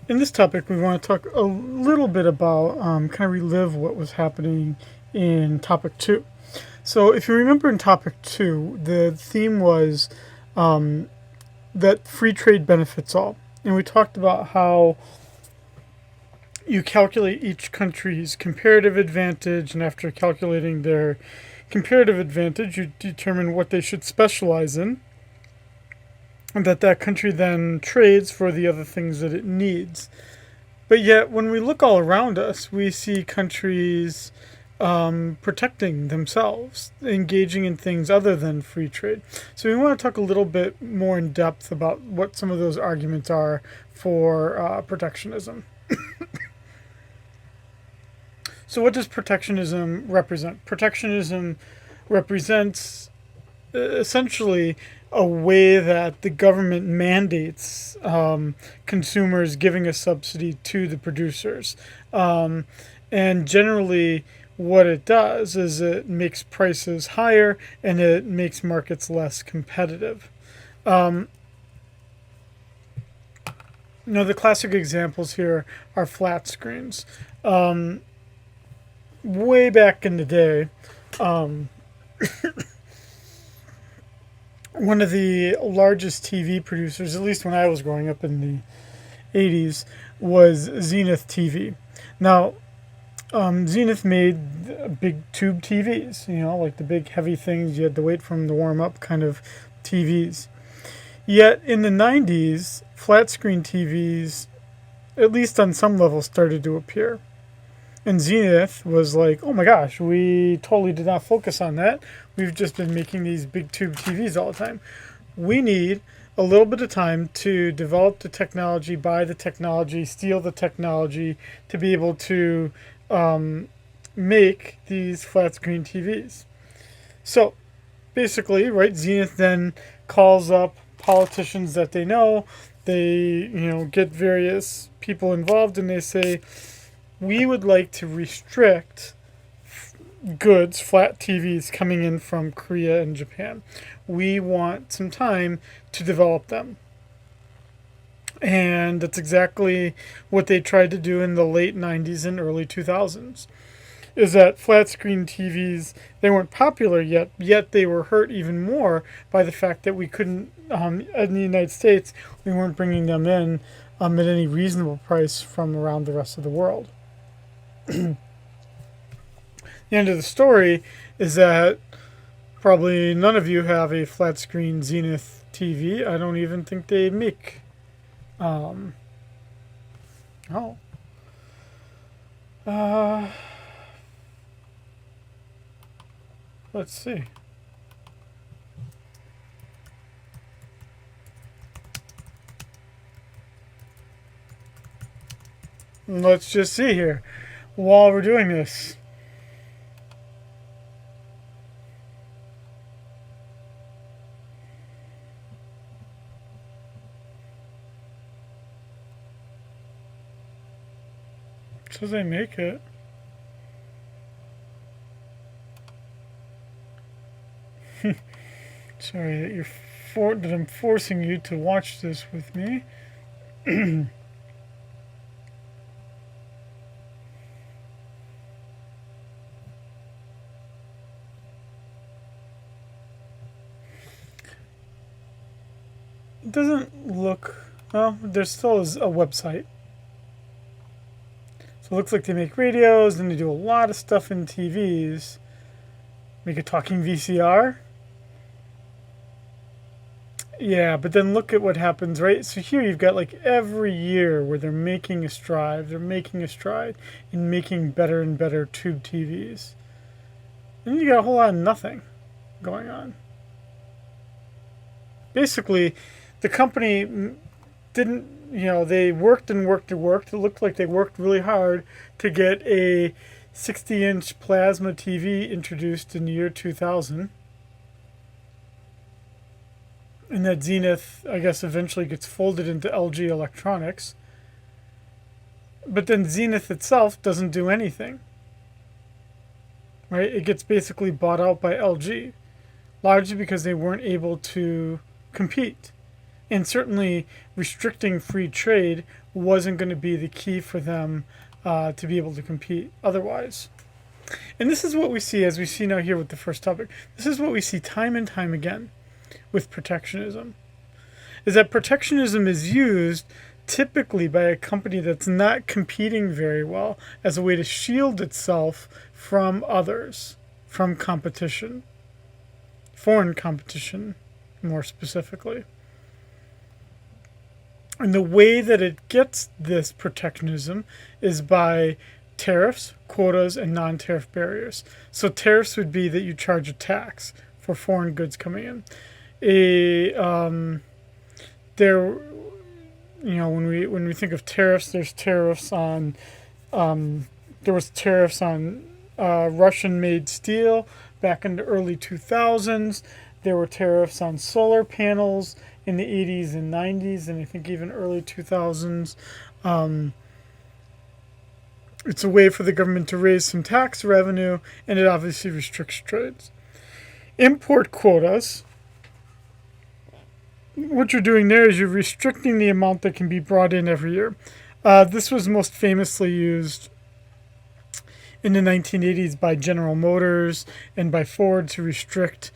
In this topic, we want to talk a little bit about kind of relive what was happening in topic 2. So, if you remember in topic 2, the theme was that free trade benefits all. And we talked about how you calculate each country's comparative advantage, and after calculating their comparative advantage, you determine what they should specialize in, and that country then trades for the other things that it needs. But yet, when we look all around us, we see countries protecting themselves, engaging in things other than free trade. So we want to talk a little bit more in depth about what some of those arguments are for protectionism. So what does protectionism represent? Protectionism represents essentially a way that the government mandates consumers giving a subsidy to the producers. And generally, what it does is it makes prices higher and it makes markets less competitive. The classic examples here are flat screens. Way back in the day, one of the largest TV producers, at least when I was growing up in the 80s, was Zenith TV. Now, Zenith made big tube TVs, like the big heavy things you had to wait for them to warm up kind of TVs. Yet in the 90s, flat screen TVs, at least on some level, started to appear. And Zenith was like, oh my gosh, we totally did not focus on that. We've just been making these big tube TVs all the time. We need a little bit of time to develop the technology, buy the technology, steal the technology to be able to make these flat screen TVs. So basically, right, Zenith then calls up politicians that they know. They, get various people involved and they say, we would like to restrict goods, flat TVs coming in from Korea and Japan. We want some time to develop them. And that's exactly what they tried to do in the late 90s and early 2000s. Is that flat screen TVs, they weren't popular yet they were hurt even more by the fact that we couldn't, in the United States, we weren't bringing them in at any reasonable price from around the rest of the world. The end of the story is that probably none of you have a flat screen Zenith TV. I don't even think they make. Let's see. Let's just see here while we're doing this. Says they make it. Sorry that I'm forcing you to watch this with me. It doesn't look... Well, there still is a website. So it looks like they make radios and they do a lot of stuff in TVs. Make a talking VCR. Yeah, but then look at what happens, right? So here you've got like every year where they're making a stride. They're making a stride in making better and better tube TVs. And you got a whole lot of nothing going on. Basically, the company didn't, they worked and worked and worked. It looked like they worked really hard to get a 60-inch plasma TV introduced in the year 2000. And that Zenith, I guess, eventually gets folded into LG Electronics. But then Zenith itself doesn't do anything. Right? It gets basically bought out by LG. Largely because they weren't able to compete. And certainly restricting free trade wasn't going to be the key for them to be able to compete otherwise. And this is what we see, as we see now here with the first topic. This is what we see time and time again with protectionism, is that protectionism is used typically by a company that's not competing very well as a way to shield itself from others, from competition, foreign competition more specifically. And the way that it gets this protectionism is by tariffs, quotas, and non-tariff barriers. So tariffs would be that you charge a tax for foreign goods coming in. When we think of tariffs, there's tariffs on there was tariffs on Russian-made steel back in the early 2000s. There were tariffs on solar panels in the 80s and 90s, and I think even early 2000s. It's a way for the government to raise some tax revenue, and it obviously restricts trades. Import quotas, what you're doing there is you're restricting the amount that can be brought in every year. This was most famously used in the 1980s by General Motors and by Ford to restrict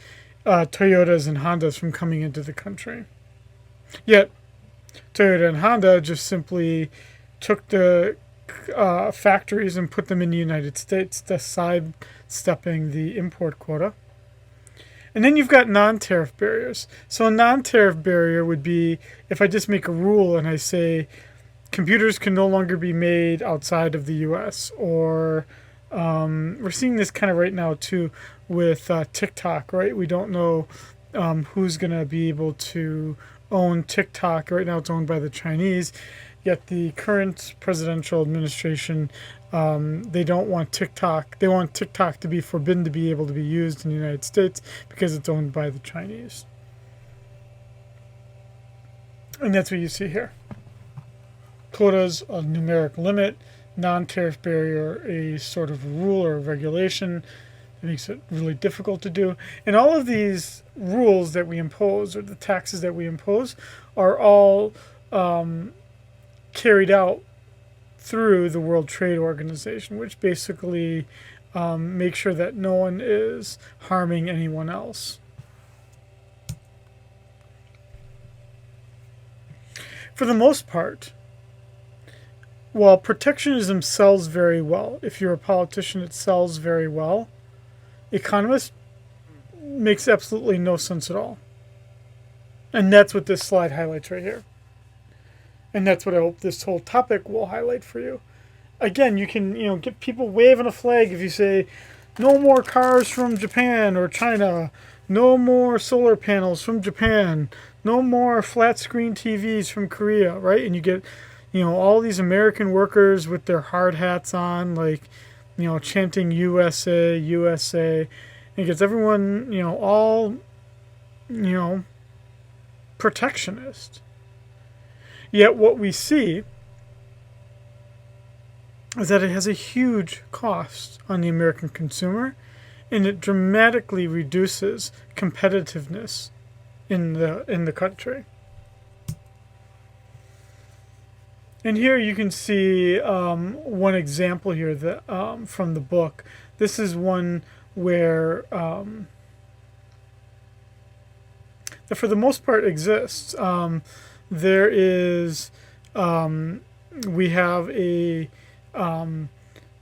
Toyotas and Hondas from coming into the country. Yet, Toyota and Honda just simply took the factories and put them in the United States, thus sidestepping the import quota. And then you've got non-tariff barriers. So a non-tariff barrier would be if I just make a rule and I say computers can no longer be made outside of the U.S. Or we're seeing this kind of right now too with TikTok, right? We don't know who's going to be able to own TikTok. Right now it's owned by the Chinese. Yet the current presidential administration, they don't want TikTok. They want TikTok to be forbidden to be able to be used in the United States because it's owned by the Chinese. And that's what you see here. Quotas, a numeric limit, non-tariff barrier, a sort of rule or regulation. It makes it really difficult to do. And all of these rules that we impose, or the taxes that we impose, are all carried out through the World Trade Organization, which basically makes sure that no one is harming anyone else. For the most part, while protectionism sells very well, if you're a politician, it sells very well. Economists makes absolutely no sense at all. And that's what this slide highlights right here. And that's what I hope this whole topic will highlight for you. Again, you can get people waving a flag if you say, no more cars from Japan or China, no more solar panels from Japan, no more flat screen TVs from Korea, right? And you get, all these American workers with their hard hats on, like, chanting USA, USA. And it gets everyone, all, protectionist. Yet what we see is that it has a huge cost on the American consumer, and it dramatically reduces competitiveness in the country. And here you can see one example here that from the book. This is one where that for the most part exists. There is, we have a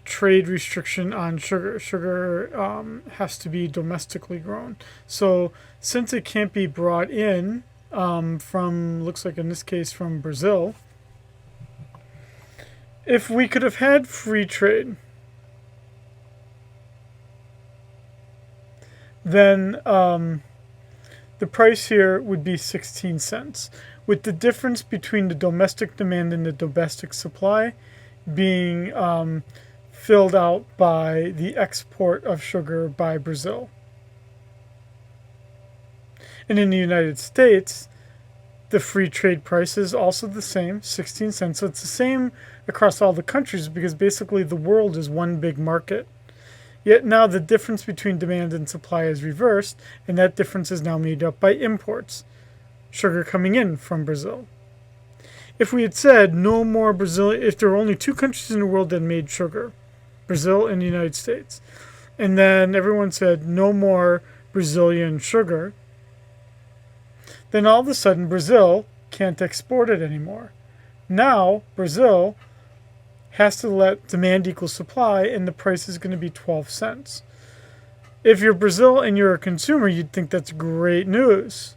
trade restriction on sugar. Sugar has to be domestically grown. So since it can't be brought in from, looks like in this case from Brazil, if we could have had free trade, then the price here would be 16 cents, with the difference between the domestic demand and the domestic supply being filled out by the export of sugar by Brazil. And in the United States, the free trade price is also the same, 16 cents. So it's the same across all the countries because basically the world is one big market. Yet now the difference between demand and supply is reversed, and that difference is now made up by imports. sugar coming in from Brazil. If we had said no more Brazil, if there were only two countries in the world that made sugar, Brazil and the United States, and then everyone said no more Brazilian sugar, then all of a sudden Brazil can't export it anymore. Now Brazil has to let demand equal supply, and the price is going to be 12 cents. If you're Brazil and you're a consumer, you'd think that's great news.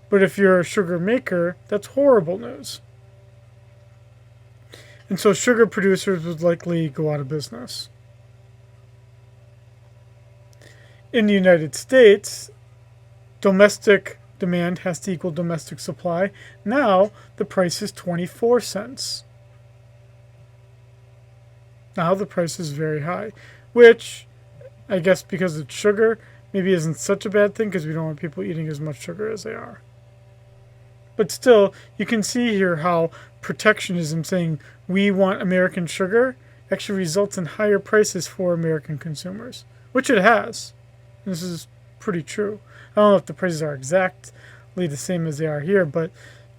But if you're a sugar maker, that's horrible news. And so sugar producers would likely go out of business. In the United States, domestic demand has to equal domestic supply. Now the price is 24 cents. Now the price is very high, which I guess because it's sugar maybe isn't such a bad thing because we don't want people eating as much sugar as they are. But still, you can see here how protectionism, saying we want American sugar, actually results in higher prices for American consumers, which it has. This is pretty true. I don't know if the prices are exactly the same as they are here, but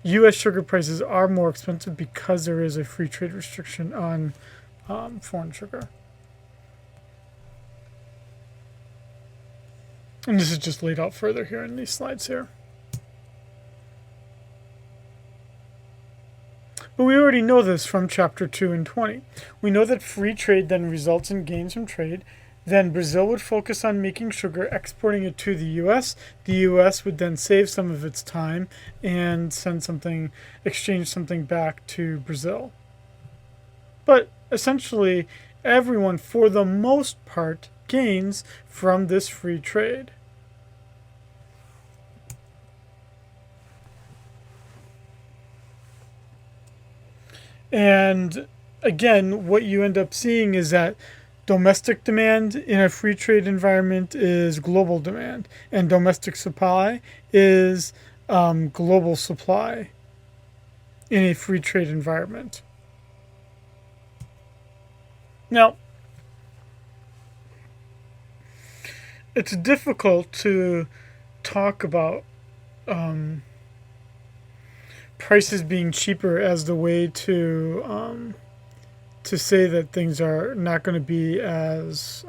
U.S. sugar prices are more expensive because there is a free trade restriction on foreign sugar. And this is just laid out further here in these slides here. But we already know this from chapter 2 and 20. We know that free trade then results in gains from trade. Then Brazil would focus on making sugar, exporting it to the U.S. The U.S. would then save some of its time and exchange something back to Brazil. But essentially, everyone, for the most part, gains from this free trade. And again, what you end up seeing is that domestic demand in a free trade environment is global demand, and domestic supply is global supply in a free trade environment. Now, it's difficult to talk about prices being cheaper as the way to say that things are not going to be as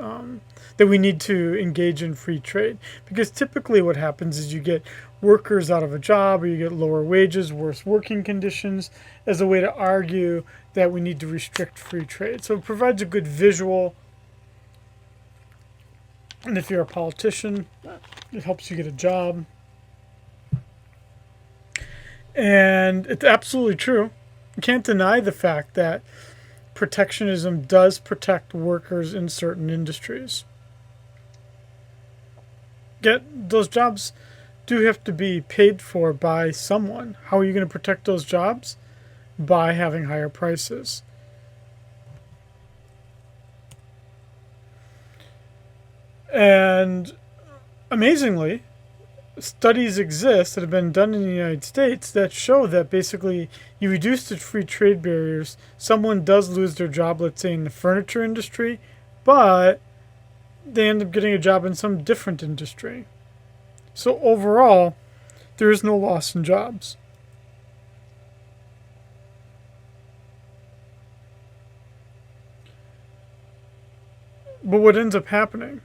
that we need to engage in free trade, because typically what happens is you get workers out of a job, or you get lower wages, worse working conditions, as a way to argue that we need to restrict free trade. So it provides a good visual, and if you're a politician, it helps you get a job. And it's absolutely true. You can't deny the fact that protectionism does protect workers in certain industries. Yet those jobs do have to be paid for by someone. How are you going to protect those jobs? By having higher prices. And amazingly, studies exist that have been done in the United States that show that basically you reduce the free trade barriers, someone does lose their job, let's say in the furniture industry, but they end up getting a job in some different industry. So overall, there is no loss in jobs. But what ends up happening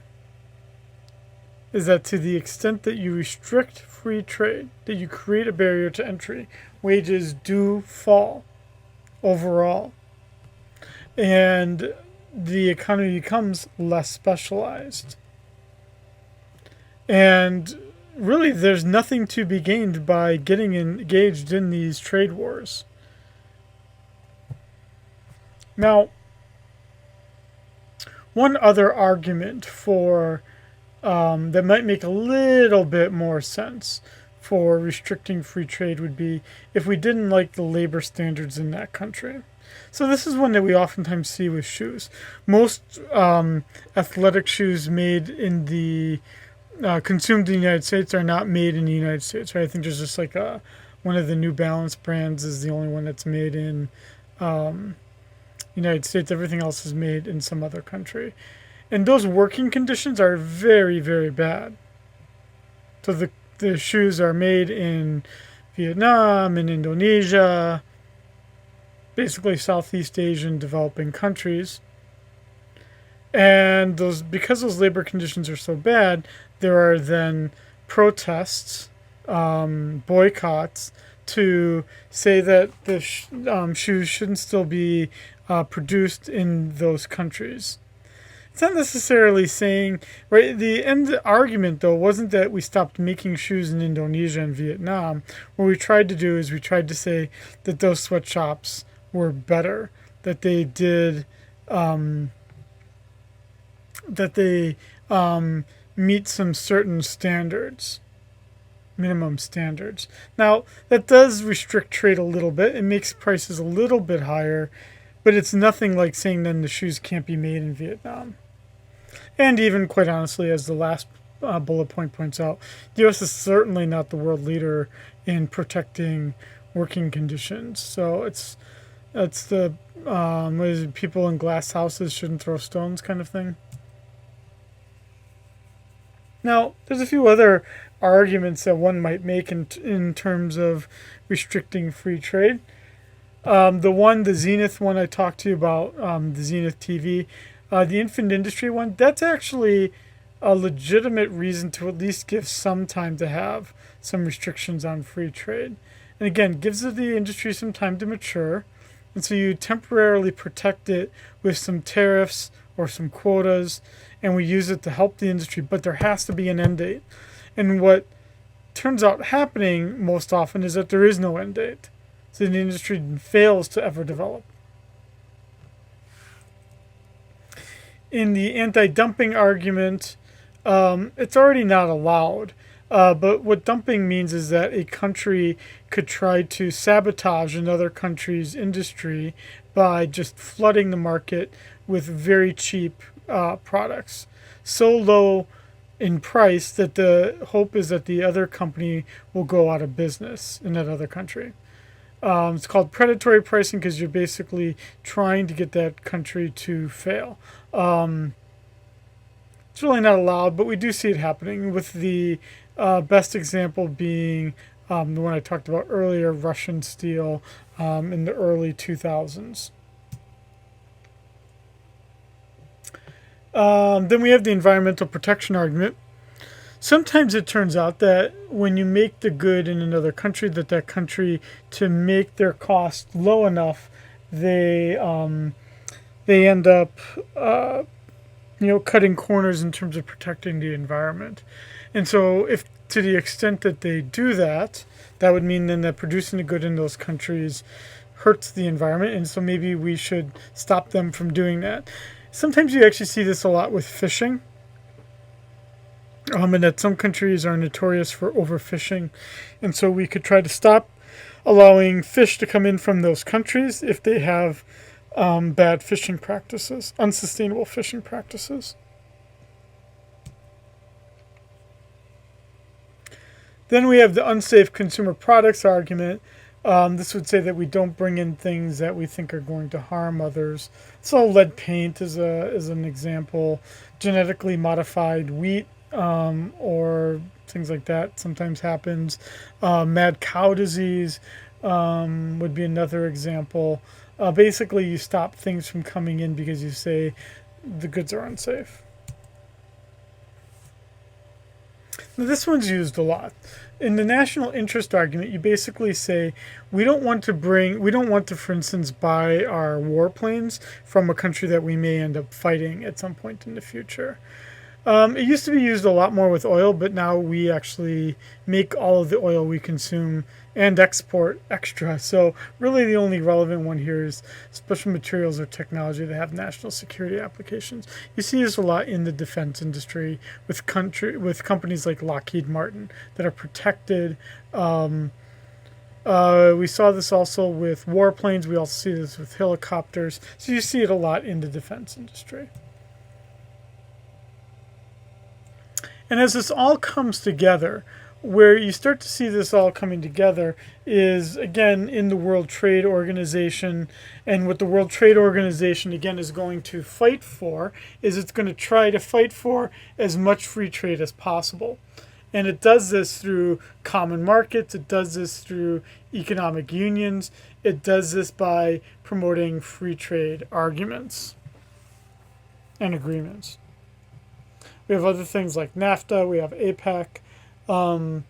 is that to the extent that you restrict free trade, that you create a barrier to entry, wages do fall overall. And the economy becomes less specialized. And really, there's nothing to be gained by getting engaged in these trade wars. Now, one other argument for that might make a little bit more sense for restricting free trade would be if we didn't like the labor standards in that country. So this is one that we oftentimes see with shoes. Most athletic shoes made in the consumed in the United States are not made in the United States, right? I think there's just like one of the New Balance brands is the only one that's made in United States. Everything else is made in some other country. And those working conditions are very, very bad. So the shoes are made in Vietnam and Indonesia, basically Southeast Asian developing countries. And because those labor conditions are so bad, there are then protests, boycotts, to say that the shoes shouldn't still be produced in those countries. It's not necessarily saying, right, the end argument, though, wasn't that we stopped making shoes in Indonesia and Vietnam. What we tried to do is we tried to say that those sweatshops were better, that they did, meet some certain standards, minimum standards. Now, that does restrict trade a little bit. It makes prices a little bit higher, but it's nothing like saying then the shoes can't be made in Vietnam. And even, quite honestly, as the last bullet point points out, the U.S. is certainly not the world leader in protecting working conditions. So it's the what is it, people in glass houses shouldn't throw stones kind of thing. Now, there's a few other arguments that one might make in terms of restricting free trade. The Zenith one I talked to you about, the Zenith TV, the infant industry one, that's actually a legitimate reason to at least give some time to have some restrictions on free trade. And again, gives the industry some time to mature. And so you temporarily protect it with some tariffs or some quotas, and we use it to help the industry, but there has to be an end date. And what turns out happening most often is that there is no end date. So the industry fails to ever develop. In the anti-dumping argument, it's already not allowed. But what dumping means is that a country could try to sabotage another country's industry by just flooding the market with very cheap products, so low in price that the hope is that the other company will go out of business in that other country. It's called predatory pricing because you're basically trying to get that country to fail. It's really not allowed, but we do see it happening, with the best example being the one I talked about earlier, Russian steel in the early 2000s. Then we have the environmental protection argument. Sometimes it turns out that when you make the good in another country, that country, to make their cost low enough, they end up cutting corners in terms of protecting the environment. And so if to the extent that they do that, that would mean then that producing the good in those countries hurts the environment, and so maybe we should stop them from doing that. Sometimes you actually see this a lot with fishing, and that some countries are notorious for overfishing. And so we could try to stop allowing fish to come in from those countries if they have bad fishing practices, unsustainable fishing practices. Then we have the unsafe consumer products argument. This would say that we don't bring in things that we think are going to harm others. So lead paint is an example. Genetically modified wheat or things like that sometimes happens. Mad cow disease would be another example. Basically, you stop things from coming in because you say the goods are unsafe. Now, this one's used a lot. In the national interest argument, you basically say we don't want to, for instance, buy our warplanes from a country that we may end up fighting at some point in the future. It used to be used a lot more with oil, but now we actually make all of the oil we consume and export extra. So really the only relevant one here is special materials or technology that have national security applications. You see this a lot in the defense industry with companies like Lockheed Martin that are protected. We saw this also with warplanes. We also see this with helicopters. So you see it a lot in the defense industry. And as this all comes together, where you start to see this all coming together is, again, in the World Trade Organization. And what the World Trade Organization, again, is going to fight for is it's going to try to fight for as much free trade as possible. And it does this through common markets. It does this through economic unions. It does this by promoting free trade arguments and agreements. We have other things like NAFTA. We have APEC. And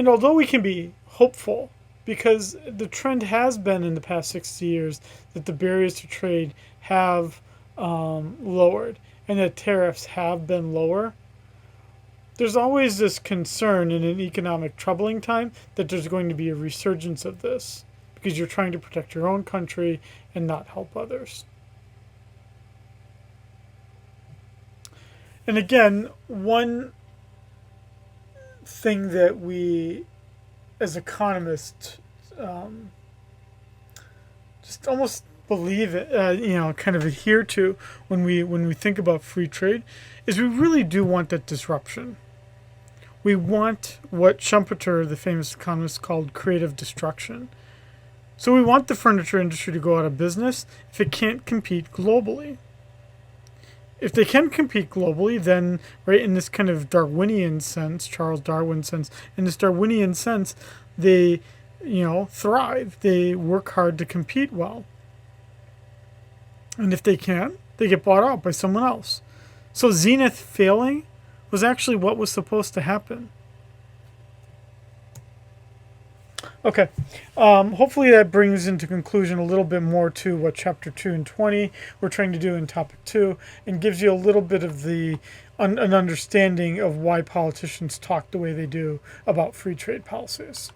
although we can be hopeful, because the trend has been in the past 60 years that the barriers to trade have lowered and that tariffs have been lower, there's always this concern in an economic troubling time that there's going to be a resurgence of this because you're trying to protect your own country and not help others. And again, one thing that we as economists just almost believe it, kind of adhere to when we think about free trade is we really do want that disruption. We want what Schumpeter, the famous economist, called creative destruction. So we want the furniture industry to go out of business if it can't compete globally. If they can compete globally, then, right, in this kind of Darwinian sense, Charles Darwin sense, in this Darwinian sense, they, thrive. They work hard to compete well. And if they can't, they get bought out by someone else. So Zenith failing was actually what was supposed to happen. Okay, hopefully that brings into conclusion a little bit more to what Chapter 2 and 20 we're trying to do in Topic 2 and gives you a little bit of an understanding of why politicians talk the way they do about free trade policies.